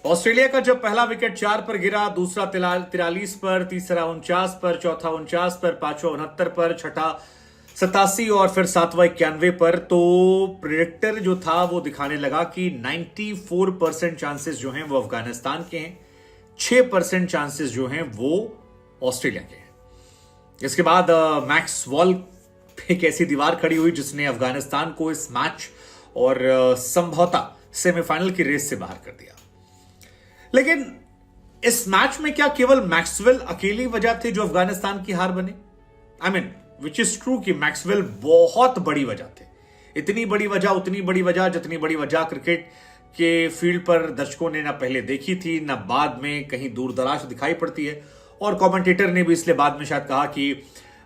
Australia का जब पहला विकेट 4 पर गिरा, दूसरा 43 पर, तीसरा 49 पर, चौथा 49 पर, पांचवा 69 पर, छठा 87 और फिर सातवां 91 पर, तो प्रेडिक्टर जो था वो दिखाने लगा कि 94% चांसेस जो हैं वो अफगानिस्तान के हैं, 6% चांसेस जो हैं वो ऑस्ट्रेलिया के हैं। इसके बाद मैक्स वॉल एक ऐसी दीवार खड़ी हुई जिसने अफगानिस्तान को इस मैच और संभवतः सेमीफाइनल की रेस से बाहर कर दिया। लेकिन इस मैच में क्या केवल मैक्सवेल अकेली वजह थी जो अफगानिस्तान की हार बनी? I mean which is true कि मैक्सवेल बहुत बड़ी वजह थे। इतनी बड़ी वजह, उतनी बड़ी वजह, जितनी बड़ी वजह क्रिकेट के फील्ड पर दर्शकों ने ना पहले देखी थी ना बाद में कहीं दूर दराज दिखाई पड़ती है। और कमेंटेटर ने भी इसलिए बाद में शायद कहा कि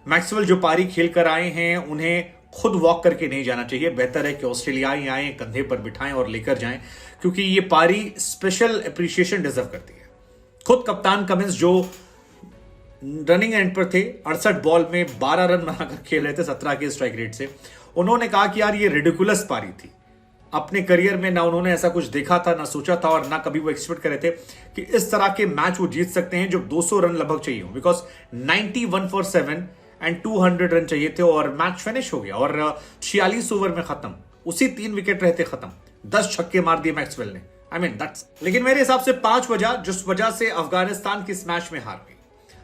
मैक्सवेल जो पारी खेल कर आए हैं उन्हें खुद वॉक करके नहीं जाना चाहिए, बेहतर है कि ऑस्ट्रेलियाई आए, कंधे पर बिठाएं और लेकर जाएं, क्योंकि ये पारी स्पेशल अप्रिशिएशन डिजर्व करती है। खुद कप्तान कमिंस जो रनिंग एंड पर थे, 68 बॉल में 12 रन बनाकर खेल रहे थे 17 के स्ट्राइक रेट से, उन्होंने कहा कि यार ये रिडिकुलस पारी थी। अपने करियर में ना उन्होंने ऐसा कुछ देखा था, ना सोचा था और ना कभी वो एक्सपेक्ट कर रहे थे कि इस तरह के मैच वो जीत सकते हैं जब 200 रन लगभग चाहिए हो, बिकॉज 91 फॉर 7 एंड 200 रन चाहिए थे और मैच फिनिश हो गया और 46 ओवर में खत्म। उसी 3 विकेट रहते खत्म, 10 छक्के मार दिए मैक्सवेल ने। आई मीन दैट्स, लेकिन मेरे हिसाब से 5 वजह जिस वजह से अफगानिस्तान की इस मैच में हार गई।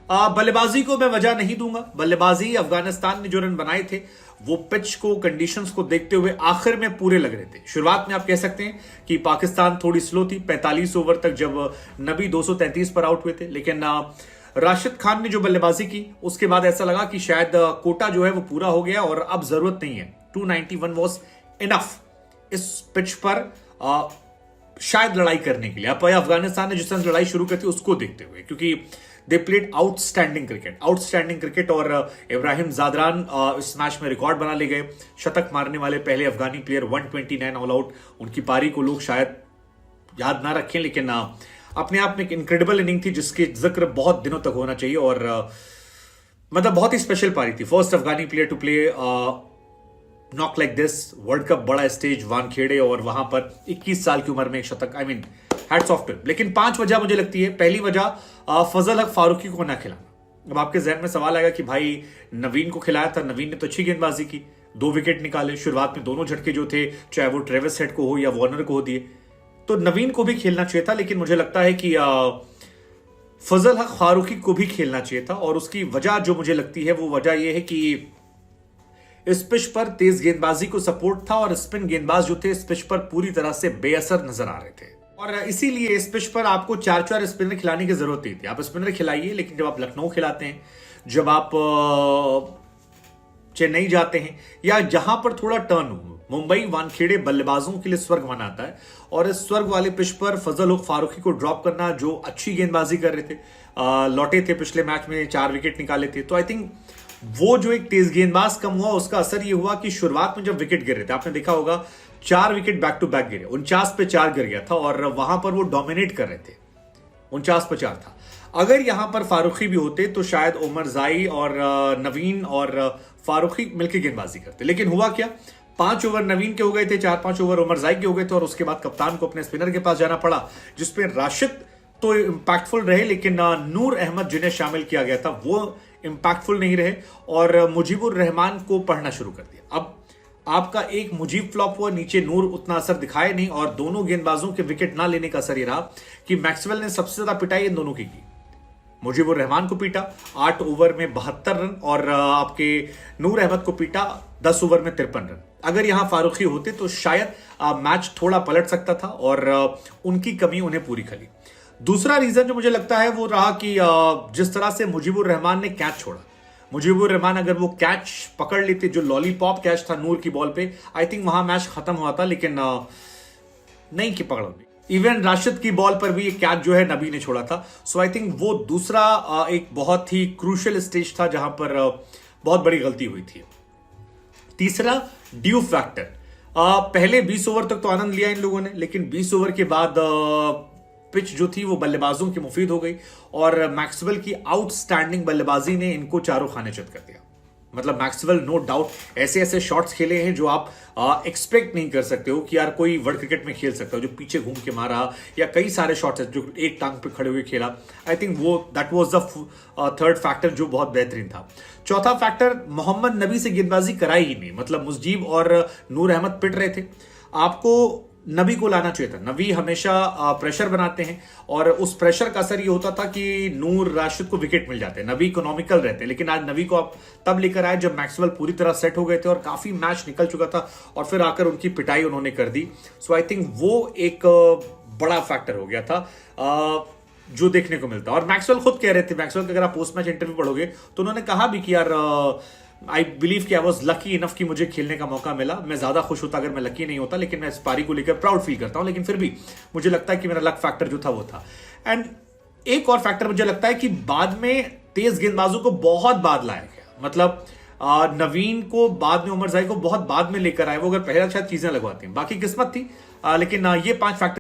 बल्लेबाजी को मैं वजह नहीं दूंगा। बल्लेबाजी अफगानिस्तान ने जो रन बनाए थे वो पिच को, कंडीशंस को देखते हुए आखिर में पूरे लग रहे थे। शुरुआत में आप कह सकते हैं कि पाकिस्तान थोड़ी स्लो थी 45 ओवर तक, जब नबी 233 पर आउट हुए थे, लेकिन राशिद खान ने जो बल्लेबाजी की उसके बाद ऐसा लगा कि शायद कोटा जो है वो पूरा हो गया और अब जरूरत नहीं है। 291 वॉज इनफ इस पिच पर शायद लड़ाई करने के लिए। अब अफगानिस्तान ने जिस तरह लड़ाई शुरू की थी उसको देखते हुए, क्योंकि दे प्लेड आउटस्टैंडिंग क्रिकेट और इब्राहिम जादरान इस मैच में रिकॉर्ड बना ले गए। शतक मारने वाले पहले अफगानी प्लेयर, 129 ऑल आउट। उनकी पारी को लोग शायद याद ना रखें, लेकिन अपने आप में एक इनक्रेडिबल इनिंग थी जिसके जिक्र बहुत दिनों तक होना चाहिए और मतलब बहुत ही स्पेशल पारी थी। First Afghani player to play knock like this, world cup बड़ा स्टेज, वानखेड़े, और वहां पर 21 साल की उम्र में एक शतक। I mean hats off to. लेकिन 5 वजह मुझे लगती है। पहली वजह फजल हक फारूकी को ना खिलाना। अब आपके जहन में सवाल आएगा कि भाई नवीन को खिलाया था, नवीन ने तो अच्छी गेंदबाजी की, 2 विकेट निकाले। शुरुआत में दोनों झटके जो थे, चाहे वो ट्रेविस हेड को हो या वार्नर को हो दिए, तो नवीन को भी खेलना चाहिए था। लेकिन मुझे लगता है कि फजल हक फारूकी को भी खेलना चाहिए था। और उसकी वजह जो मुझे लगती है वो वजह यह है कि इस पिच पर तेज गेंदबाजी को सपोर्ट था और स्पिन गेंदबाज जो थे इस पिच पर पूरी तरह से बेअसर नजर आ रहे थे। और इसीलिए इस पिच पर आपको 4 स्पिनर खिलाने की जरूरत नहीं थी। आप स्पिनर खिलाइए, लेकिन जब आप लखनऊ खिलाते हैं, जब आप चेन्नई जाते हैं या जहां पर थोड़ा टर्न हो, मुंबई वानखेड़े बल्लेबाजों के लिए स्वर्ग मनाता है। और इस स्वर्ग वाले पिच पर फजल हक फारूकी को ड्रॉप करना, जो अच्छी गेंदबाजी कर रहे थे, लौटे थे पिछले मैच में 4 विकेट निकाले थे, तो आई थिंक वो जो एक तेज गेंदबाज कम हुआ उसका असर ये हुआ कि शुरुआत में जब विकेट गिर रहे थे, आपने देखा होगा 4 विकेट बैक टू बैक गिरे, 49 पे 4 गिर गया था और वहां पर वो डोमिनेट कर रहे थे, 49 पे 4 था। अगर यहां पर फारूकी भी होते तो शायद उमर जाई और नवीन और फारूकी मिलकर गेंदबाजी करते। लेकिन हुआ क्या, 5 ओवर नवीन के हो गए थे, 4-5 ओवर उमर जाई के हो गए थे और उसके बाद कप्तान को अपने स्पिनर के पास जाना पड़ा, जिसपे राशिद तो इंपैक्टफुल रहे, लेकिन नूर अहमद जिन्हें शामिल किया गया था वो इंपैक्टफुल नहीं रहे और मुजीबुर रहमान को पढ़ना शुरू कर दिया। अब आपका एक मुजीब फ्लॉप हुआ, नीचे नूर उतना असर दिखाए नहीं और दोनों गेंदबाजों के विकेट ना लेने का असर यह रहा कि मैक्सवेल ने सबसे ज्यादा पिटाई इन दोनों की मुजीबुर रहमान को पीटा 8 ओवर में 72 रन और आपके नूर अहमद को पीटा 10 ओवर में 53 रन। अगर यहां फारूकी होते तो शायद मैच थोड़ा पलट सकता था और उनकी कमी उन्हें पूरी खली। दूसरा रीजन जो मुझे लगता है वो रहा कि जिस तरह से मुजीबुर रहमान ने कैच छोड़ा, मुजीबुर रहमान अगर वो कैच पकड़ लेते, जो लॉलीपॉप कैच था नूर की बॉल पे, आई थिंक वहां मैच खत्म हुआ था, लेकिन नहीं की पकड़ होगी। इवन राशिद की बॉल पर भी एक कैच जो है नबी ने छोड़ा था। सो आई थिंक वो दूसरा एक बहुत ही क्रूशियल स्टेज था जहां पर बहुत बड़ी गलती हुई थी। तीसरा ड्यू फैक्टर। पहले 20 ओवर तक तो आनंद लिया इन लोगों ने, लेकिन 20 ओवर के बाद पिच जो थी वो बल्लेबाजों की मुफीद हो गई और मैक्सवेल की आउटस्टैंडिंग बल्लेबाजी ने इनको चारों खाने चित कर दिया। मतलब मैक्सवेल नो डाउट ऐसे ऐसे शॉट्स खेले हैं जो आप एक्सपेक्ट नहीं कर सकते हो कि यार कोई वर्ल्ड क्रिकेट में खेल सकता हो, जो पीछे घूम के मारा, या कई सारे शॉट्स हैं जो एक टांग पे खड़े हुए खेला। आई थिंक वो that was the third factor जो बहुत बेहतरीन था। चौथा फैक्टर, मोहम्मद नबी से गेंदबाजी कराई ही नहीं, मतलब मुजीब और नूर अहमद पिट रहे थे, आपको नबी को लाना चाहिए था। नबी हमेशा प्रेशर बनाते हैं और उस प्रेशर का असर ये होता था कि नूर राशिद को विकेट मिल जाते हैं, नबी इकोनॉमिकल रहते हैं। लेकिन आज नबी को आप तब लेकर आए जब मैक्सवेल पूरी तरह सेट हो गए थे और काफी मैच निकल चुका था, और फिर आकर उनकी पिटाई उन्होंने कर दी। सो आई थिंक वो एक बड़ा फैक्टर हो गया था जो देखने को मिलता। और मैक्सवेल खुद कह रहे थे, मैक्सवेल का अगर आप पोस्ट मैच इंटरव्यू पढ़ोगे तो उन्होंने कहा भी कि यार आई बिलीव कि आई वॉज लकी इनफ कि मुझे खेलने का मौका मिला। मैं ज्यादा खुश होता अगर मैं लकी नहीं होता, लेकिन मैं इस पारी को लेकर प्राउड फील करता हूं। लेकिन फिर भी मुझे लगता है कि मेरा लक फैक्टर जो था वो था। एंड एक और फैक्टर मुझे लगता है कि बाद में तेज गेंदबाजों को बहुत बाद लाया गया, मतलब नवीन को बाद में, उमर जाई को बहुत बाद में लेकर आए। वो अगर पहला शायद चीजें लगवाते हैं, बाकी किस्मत थी। लेकिन ये 5 फैक्टर